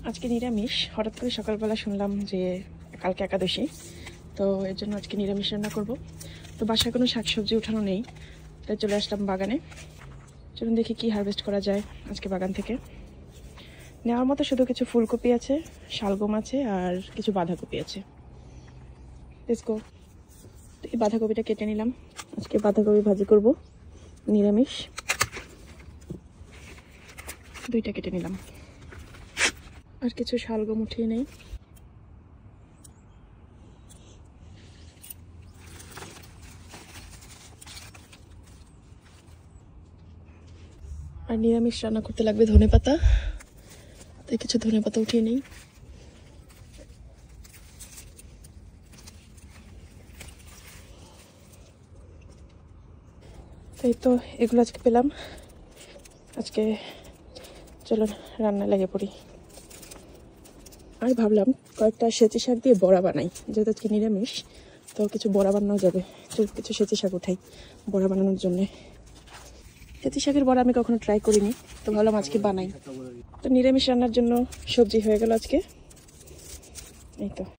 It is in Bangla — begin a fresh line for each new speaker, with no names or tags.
আজকে নিরামিষ। হঠাৎ করে সকালবেলা শুনলাম যে কালকে একাদশী, তো এর জন্য আজকে নিরামিষ রান্না করব। তো বাসায় কোনো শাকসবজি উঠানো নেই, তাই চলে আসলাম বাগানে। চলুন দেখি কি হারভেস্ট করা যায় আজকে বাগান থেকে। নেওয়ার মতো শুধু কিছু ফুলকপি আছে, শালগম আছে আর কিছু বাঁধাকপি আছে। Let's go. তো এই বাঁধাকপিটা কেটে নিলাম, আজকে বাঁধাকপি ভাজি করব নিরামিষ। দুইটা কেটে নিলাম, আর কিছু শালগম উঠিয়ে নেই। আর নিরামিষ রান্না করতে লাগবে ধনেপাতা, তাই কিছু ধনেপাতা উঠিয়ে নেই। তাই তো এগুলো আজকে পেলাম। আজকে চলো রান্না লেগে পড়ি। আর ভাবলাম কয়েকটা সেচি শাক দিয়ে বড়া বানাই, যেহেতু আজকে নিরামিষ, তো কিছু বড়া বানানো যাবে। কিছু সেচি শাক উঠাই বড়া বানানোর জন্যে। সেচি শাকের বড়া আমি কখনো ট্রাই করিনি, তো ভাবলাম আজকে বানাই। তো নিরামিষ রান্নার জন্য সবজি হয়ে গেল আজকে। এই তো।